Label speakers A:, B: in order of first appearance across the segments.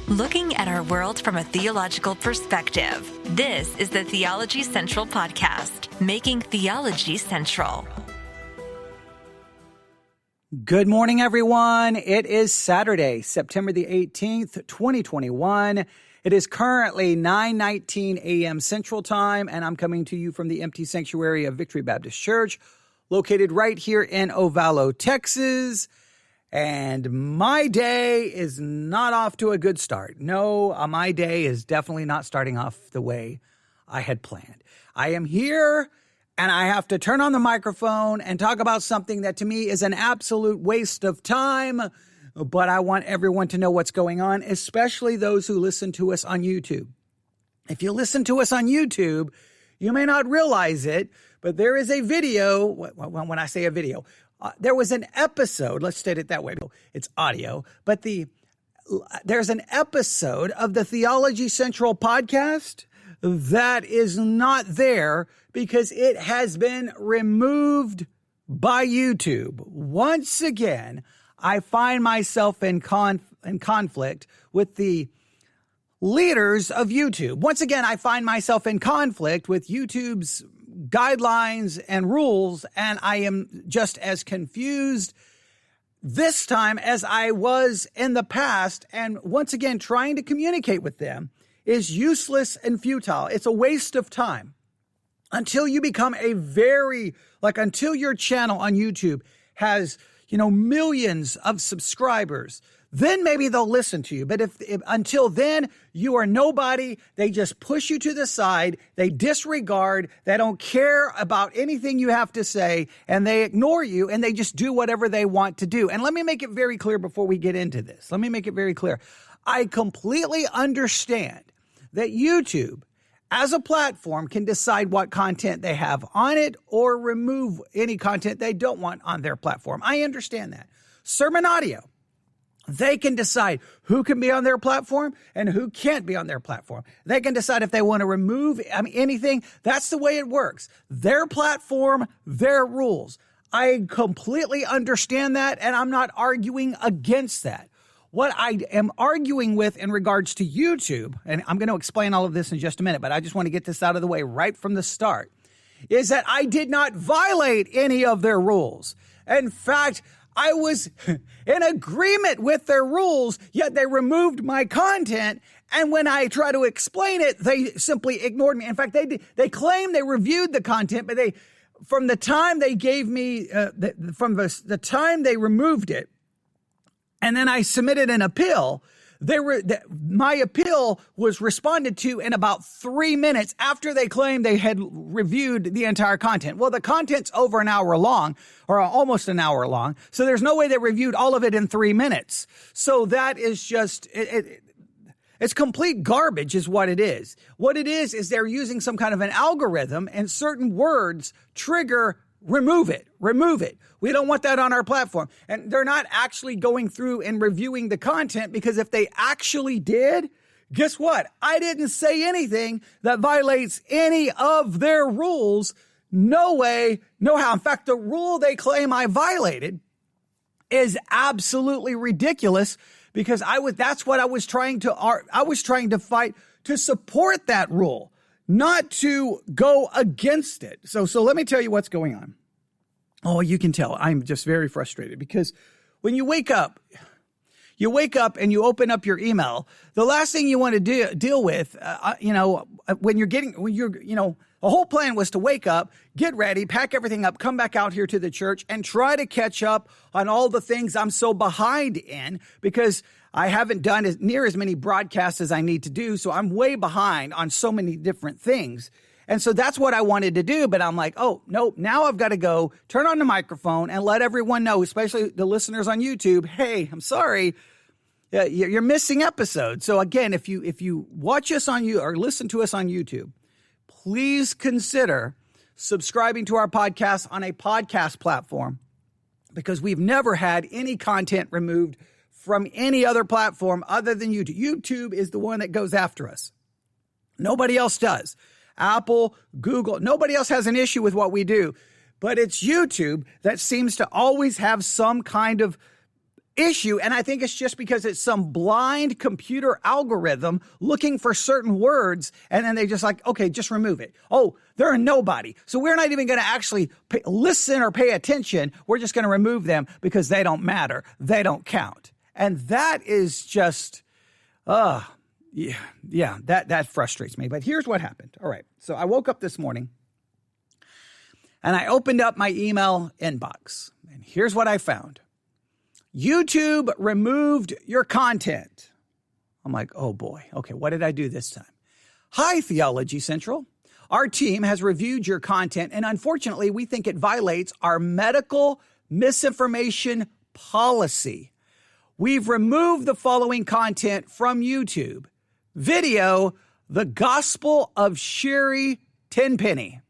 A: Looking at our world from a theological perspective. This is the Theology Central Podcast, making theology central.
B: Good morning, everyone. It is Saturday, September the 18th, 2021. It is currently 9:19 a.m. Central Time, and I'm coming to you from the empty sanctuary of Victory Baptist Church, located right here in Ovalo, Texas. And my day is not off to a good start. No, my day is definitely not starting off the way I had planned. I am here and I have to turn on the microphone and talk about something that to me is an absolute waste of time. But I want everyone to know what's going on, especially those who listen to us on YouTube. If you listen to us on YouTube, you may not realize it, but there is a video. When I say a video, there was an episode, let's state it that way. It's audio, but there's an episode of the Theology Central Podcast that is not there because it has been removed by YouTube. Once again, I find myself in conflict with the leaders of YouTube. Once again, I find myself in conflict with YouTube's guidelines and rules, and I am just as confused this time as I was in the past. And once again, trying to communicate with them is useless and futile. It's a waste of time until you become until your channel on YouTube has, millions of subscribers. Then maybe they'll listen to you. But if until then, you are nobody. They just push you to the side. They disregard. They don't care about anything you have to say, and they ignore you, and they just do whatever they want to do. And let me make it very clear before we get into this. Let me make it very clear. I completely understand that YouTube, as a platform, can decide what content they have on it or remove any content they don't want on their platform. I understand that. Sermon audio. They can decide who can be on their platform and who can't be on their platform. They can decide if they want to remove anything. That's the way it works. Their platform, their rules. I completely understand that, and I'm not arguing against that. What I am arguing with in regards to YouTube, and I'm going to explain all of this in just a minute, but I just want to get this out of the way right from the start, is that I did not violate any of their rules. In fact, I was in agreement with their rules, yet they removed my content. And when I try to explain it, they simply ignored me. In fact, they claim they reviewed the content, but from the time they gave me, from the time they removed it, and then I submitted an appeal, my appeal was responded to in about 3 minutes after they claimed they had reviewed the entire content. Well, the content's over an hour long, or almost an hour long, so there's no way they reviewed all of it in 3 minutes. So that is just, it's complete garbage is what it is. What it is they're using some kind of an algorithm, and certain words trigger remove it. We don't want that on our platform. And they're not actually going through and reviewing the content, because if they actually did, guess what? I didn't say anything that violates any of their rules. No way, no how. In fact, the rule they claim I violated is absolutely ridiculous, because that's what I was trying to fight to support that rule, not to go against it. So let me tell you what's going on. Oh, you can tell I'm just very frustrated, because when you wake up and you open up your email, the last thing you want to deal with, the whole plan was to wake up, get ready, pack everything up, come back out here to the church and try to catch up on all the things I'm so behind in, because I haven't done near as many broadcasts as I need to do. So I'm way behind on so many different things. And so that's what I wanted to do. But I'm like, oh, no, now I've got to go turn on the microphone and let everyone know, especially the listeners on YouTube, hey, I'm sorry, you're missing episodes. So again, if you watch us on you or listen to us on YouTube, please consider subscribing to our podcast on a podcast platform, because we've never had any content removed from any other platform other than YouTube. YouTube is the one that goes after us. Nobody else does. Apple, Google, nobody else has an issue with what we do. But it's YouTube that seems to always have some kind of issue, and I think it's just because it's some blind computer algorithm looking for certain words, and then they just like, okay, just remove it. Oh, they're a nobody. So we're not even going to actually listen or pay attention. We're just going to remove them because they don't matter. They don't count. And that is just, that frustrates me. But here's what happened. All right. So I woke up this morning and I opened up my email inbox, and here's what I found. YouTube removed your content. I'm like, oh boy. Okay, what did I do this time? Hi, Theology Central. Our team has reviewed your content, and unfortunately, we think it violates our medical misinformation policy. We've removed the following content from YouTube. Video, The Gospel of Sherry Tenpenny.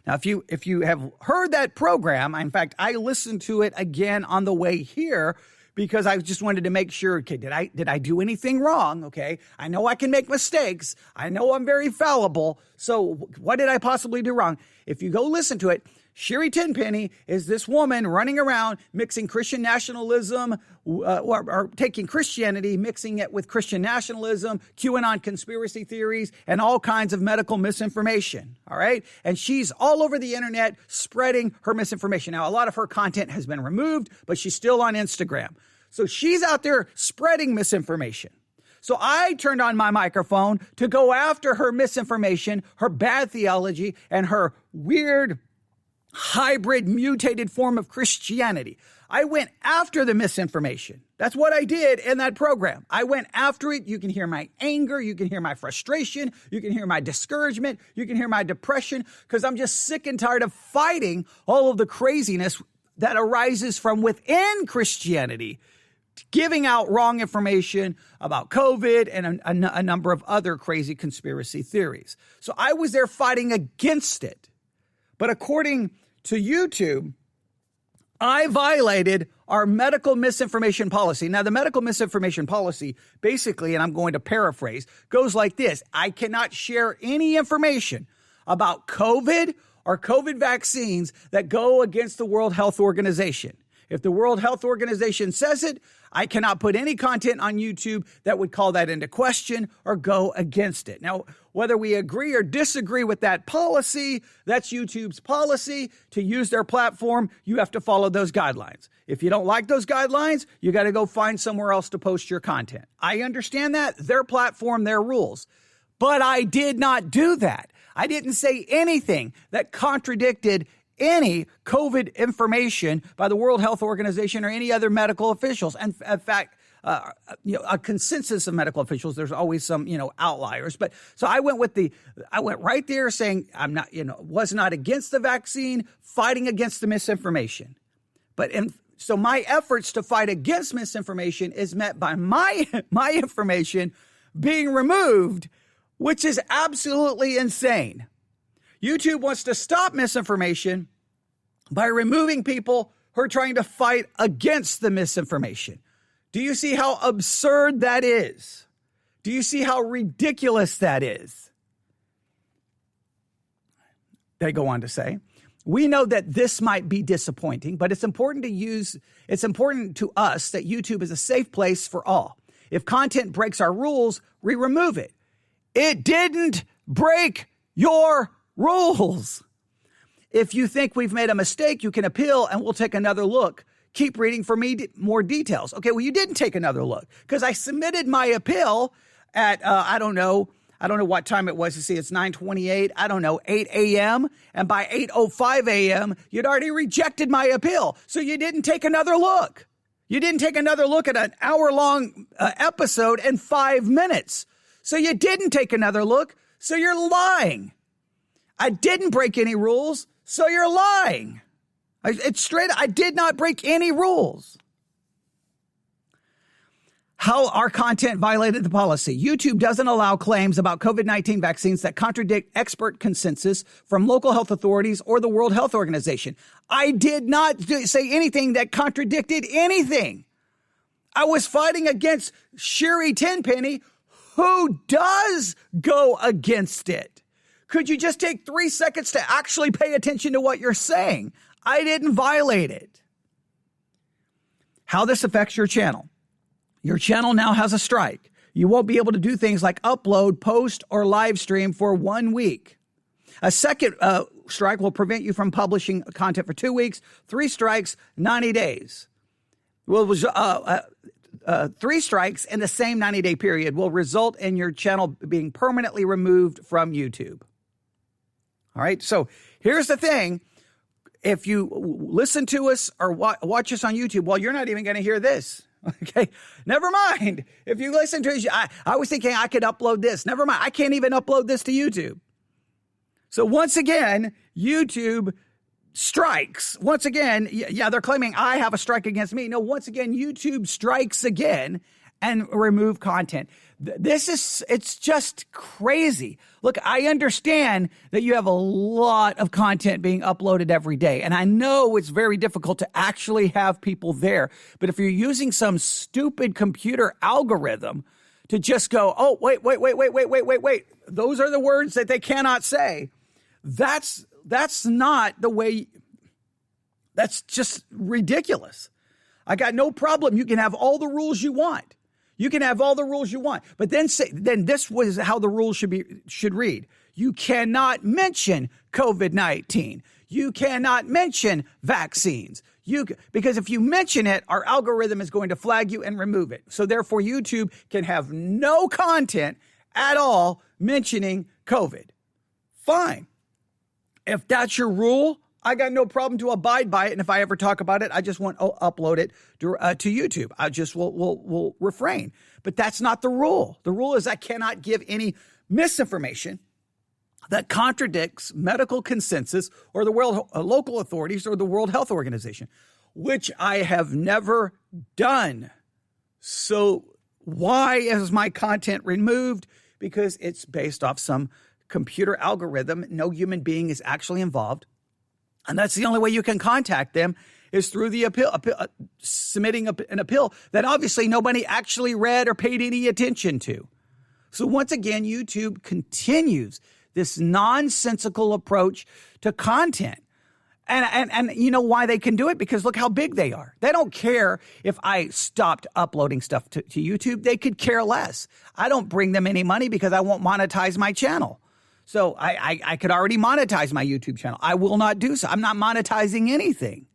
B: Now, if you have heard that program, in fact, I listened to it again on the way here because I just wanted to make sure, okay, did I do anything wrong? Okay, I know I can make mistakes. I know I'm very fallible. So what did I possibly do wrong? If you go listen to it, Sherry Tenpenny is this woman running around mixing Christian nationalism or taking Christianity, mixing it with Christian nationalism, QAnon conspiracy theories, and all kinds of medical misinformation. All right. And she's all over the internet spreading her misinformation. Now, a lot of her content has been removed, but she's still on Instagram. So she's out there spreading misinformation. So I turned on my microphone to go after her misinformation, her bad theology, and her weird hybrid mutated form of Christianity. I went after the misinformation. That's what I did in that program. I went after it. You can hear my anger. You can hear my frustration. You can hear my discouragement. You can hear my depression because I'm just sick and tired of fighting all of the craziness that arises from within Christianity, giving out wrong information about COVID and a number of other crazy conspiracy theories. So I was there fighting against it. But according to YouTube, I violated our medical misinformation policy. Now, the medical misinformation policy, basically, and I'm going to paraphrase, goes like this. I cannot share any information about COVID or COVID vaccines that go against the World Health Organization. If the World Health Organization says it, I cannot put any content on YouTube that would call that into question or go against it. Now, whether we agree or disagree with that policy, that's YouTube's policy. To use their platform, you have to follow those guidelines. If you don't like those guidelines, you got to go find somewhere else to post your content. I understand that. Their platform, their rules. But I did not do that. I didn't say anything that contradicted any COVID information by the World Health Organization or any other medical officials. And in fact, a consensus of medical officials, there's always some, outliers. But so I went right there saying I'm not, was not against the vaccine, fighting against the misinformation. So my efforts to fight against misinformation is met by my information being removed, which is absolutely insane. YouTube wants to stop misinformation by removing people who are trying to fight against the misinformation. Do you see how absurd that is? Do you see how ridiculous that is? They go on to say, we know that this might be disappointing, but it's important to us that YouTube is a safe place for all. If content breaks our rules, we remove it. It didn't break your rules. If you think we've made a mistake, you can appeal and we'll take another look. Keep reading for me more details. Okay, well, you didn't take another look because I submitted my appeal at, I don't know what time it was. You see, it's 9:28, 8 a.m. And by 8:05 a.m., you'd already rejected my appeal. So you didn't take another look. You didn't take another look at an hour-long episode in 5 minutes. So you didn't take another look. So you're lying. I didn't break any rules, so you're lying. It's straight. I did not break any rules. How our content violated the policy. YouTube doesn't allow claims about COVID-19 vaccines that contradict expert consensus from local health authorities or the World Health Organization. I did not say anything that contradicted anything. I was fighting against Sherry Tenpenny, who does go against it. Could you just take 3 seconds to actually pay attention to what you're saying? I didn't violate it. how this affects your channel. Your channel now has a strike. You won't be able to do things like upload, post, or live stream for 1 week. A second strike will prevent you from publishing content for 2 weeks. 3 strikes, 90 days. Well, 3 strikes in the same 90-day period will result in your channel being permanently removed from YouTube. All right, so here's the thing. If you listen to us or watch us on YouTube, well, you're not even going to hear this. Okay, never mind. If you listen to us, I was thinking I could upload this. Never mind. I can't even upload this to YouTube. So once again, YouTube strikes. Once again, yeah, they're claiming I have a strike against me. No, once again, YouTube strikes again and remove content. It's just crazy. Look, I understand that you have a lot of content being uploaded every day, and I know it's very difficult to actually have people there. But if you're using some stupid computer algorithm to just go, oh, wait, those are the words that they cannot say. That's not the way. That's just ridiculous. I got no problem. You can have all the rules you want. You can have all the rules you want, but then this was how the rules should read. You cannot mention COVID-19. You cannot mention vaccines. Because if you mention it, our algorithm is going to flag you and remove it. So therefore, YouTube can have no content at all mentioning COVID. Fine. If that's your rule, I got no problem to abide by it. And if I ever talk about it, I just won't upload it to YouTube. I just will refrain. But that's not the rule. The rule is I cannot give any misinformation that contradicts medical consensus or the world local authorities or the World Health Organization, which I have never done. So why is my content removed? Because it's based off some computer algorithm. No human being is actually involved. And that's the only way you can contact them is through the appeal, submitting an appeal that obviously nobody actually read or paid any attention to. So once again, YouTube continues this nonsensical approach to content. And you know why they can do it? Because look how big they are. They don't care if I stopped uploading stuff to YouTube. They could care less. I don't bring them any money because I won't monetize my channel. So I could already monetize my YouTube channel. I will not do so. I'm not monetizing anything.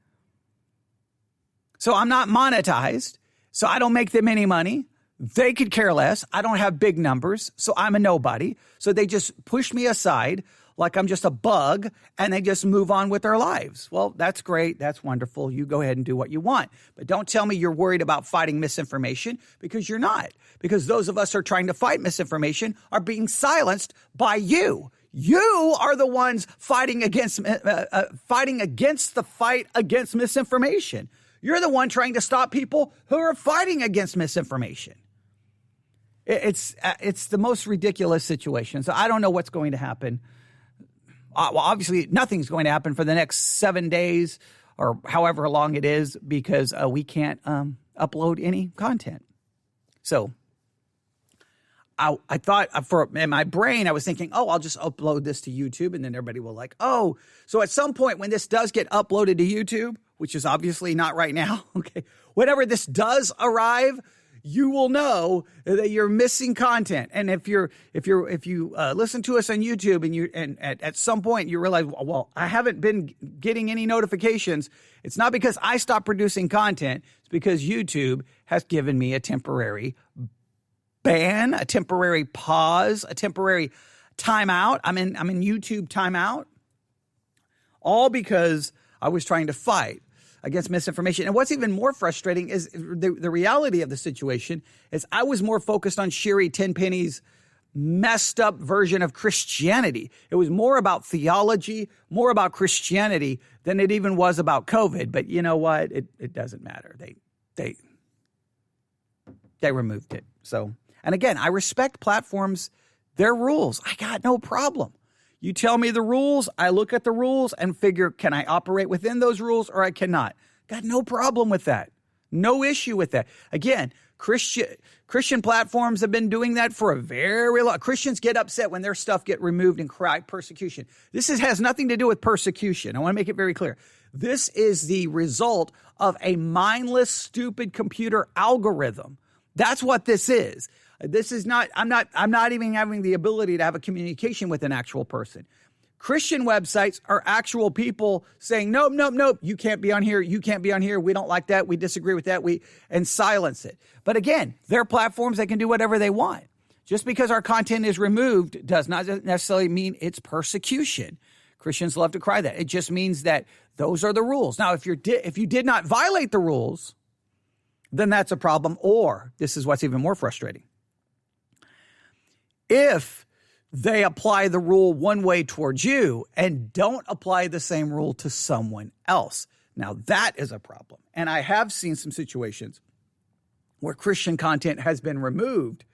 B: So I'm not monetized. So I don't make them any money. They could care less. I don't have big numbers. So I'm a nobody. So they just push me aside like I'm just a bug and they just move on with their lives. Well, that's great. That's wonderful. You go ahead and do what you want. But don't tell me you're worried about fighting misinformation because you're not. Because those of us who are trying to fight misinformation are being silenced by you. You are the ones fighting against the fight against misinformation. You're the one trying to stop people who are fighting against misinformation. It's the most ridiculous situation. So I don't know what's going to happen. Well, obviously, nothing's going to happen for the next 7 days or however long it is because we can't upload any content. So I thought in my brain, I was thinking, oh, I'll just upload this to YouTube. And then everybody will like, oh, so at some point when this does get uploaded to YouTube, which is obviously not right now, okay, whenever this does arrive, you will know that you're missing content. And if you listen to us on YouTube and at some point you realize, well, I haven't been getting any notifications. It's not because I stopped producing content. It's because YouTube has given me a temporary ban, a temporary pause, a temporary timeout. I'm in YouTube timeout, all because I was trying to fight against misinformation. And what's even more frustrating is the reality of the situation is I was more focused on Sherry Tenpenny's messed up version of Christianity. It was more about theology, more about Christianity than it even was about COVID. But you know what? It doesn't matter. They removed it. So, and again, I respect platforms, their rules. I got no problem. You tell me the rules, I look at the rules and figure, can I operate within those rules or I cannot? Got no problem with that. No issue with that. Again, Christian platforms have been doing that for a very long. Christians get upset when their stuff get removed and cry persecution. This has nothing to do with persecution. I want to make it very clear. This is the result of a mindless, stupid computer algorithm. That's what this is. This is not, I'm not even having the ability to have a communication with an actual person. Christian websites are actual people saying, nope, you can't be on here, we don't like that, we disagree with that, and silence it. But again, they're platforms that can do whatever they want. Just because our content is removed does not necessarily mean it's persecution. Christians love to cry that. It just means that those are the rules. Now, if you did not violate the rules, then that's a problem. Or, this is what's even more frustrating. If they apply the rule one way towards you and don't apply the same rule to someone else. Now, that is a problem. And I have seen some situations where Christian content has been removed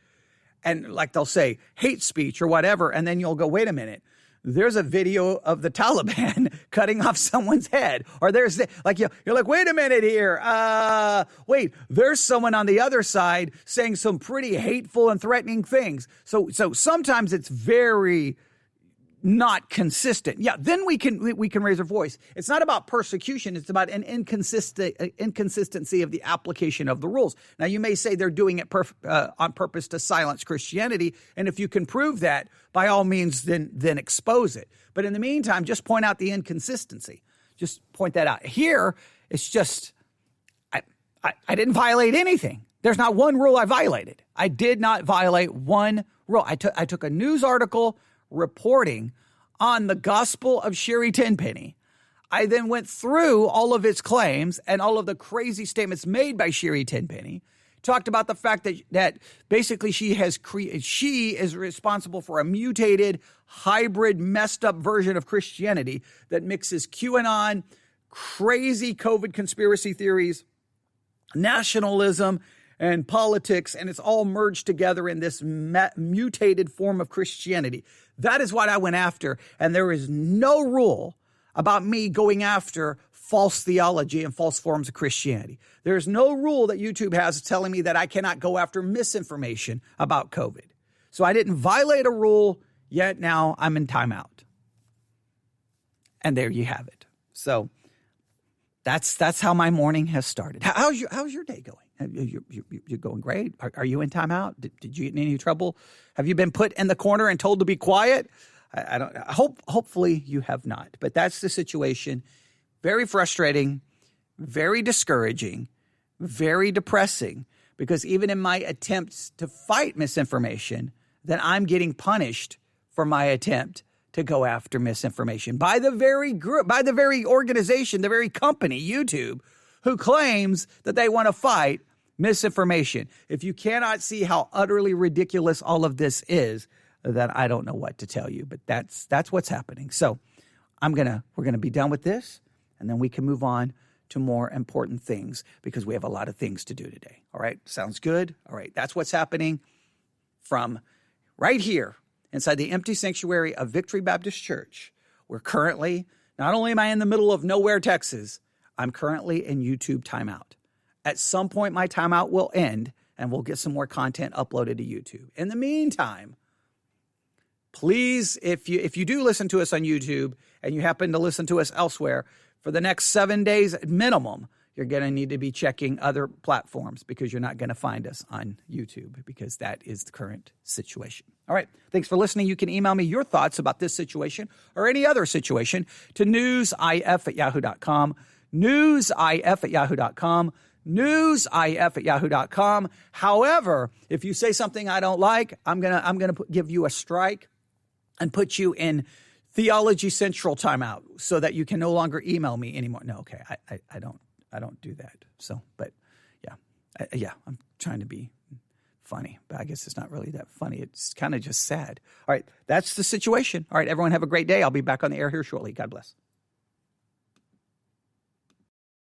B: and like they'll say hate speech or whatever. And then you'll go, wait a minute. There's a video of the Taliban cutting off someone's head. Or there's like, you're like, wait a minute here. Wait, there's someone on the other side saying some pretty hateful and threatening things. So sometimes it's very not consistent. Yeah, then we can raise our voice. It's not about persecution. It's about an inconsistency of the application of the rules. Now, you may say they're doing it on purpose to silence Christianity, and if you can prove that, by all means, then expose it. But in the meantime, just point out the inconsistency. Just point that out. Here, it's just I didn't violate anything. There's not one rule I violated. I did not violate one rule. I took a news article reporting on the gospel of Sherry Tenpenny. I then went through all of its claims and all of the crazy statements made by Sherry Tenpenny, talked about the fact that basically she is responsible for a mutated, hybrid, messed up version of Christianity that mixes QAnon, crazy COVID conspiracy theories, nationalism, and politics, and it's all merged together in this mutated form of Christianity. That is what I went after, and there is no rule about me going after false theology and false forms of Christianity. There's no rule that YouTube has telling me that I cannot go after misinformation about COVID. So I didn't violate a rule, yet now I'm in timeout. And there you have it. So that's how my morning has started. How's your day going? You're going great. Are you in timeout? Did you get in any trouble? Have you been put in the corner and told to be quiet? I don't. Hopefully you have not. But that's the situation. Very frustrating, very discouraging, very depressing. Because even in my attempts to fight misinformation, then I'm getting punished for my attempt to go after misinformation by the very group, by the very organization, the very company, YouTube, who claims that they want to fight misinformation. If you cannot see how utterly ridiculous all of this is, then I don't know what to tell you. But that's what's happening. So we're gonna be done with this, and then we can move on to more important things because we have a lot of things to do today. All right, sounds good. All right, that's what's happening from right here inside the empty sanctuary of Victory Baptist Church. We're currently, not only am I in the middle of nowhere, Texas, I'm currently in YouTube timeout. At some point, my timeout will end, and we'll get some more content uploaded to YouTube. In the meantime, please, if you do listen to us on YouTube and you happen to listen to us elsewhere, for the next 7 days at minimum, you're going to need to be checking other platforms because you're not going to find us on YouTube because that is the current situation. All right. Thanks for listening. You can email me your thoughts about this situation or any other situation to newsif@yahoo.com. newsif@yahoo.com, newsif@yahoo.com. However, if you say something I don't like, I'm gonna give you a strike and put you in Theology Central timeout so that you can no longer email me anymore. No, okay, I don't do that. So, but yeah, I'm trying to be funny, but I guess it's not really that funny. It's kind of just sad. All right, that's the situation. All right, everyone have a great day. I'll be back on the air here shortly. God bless.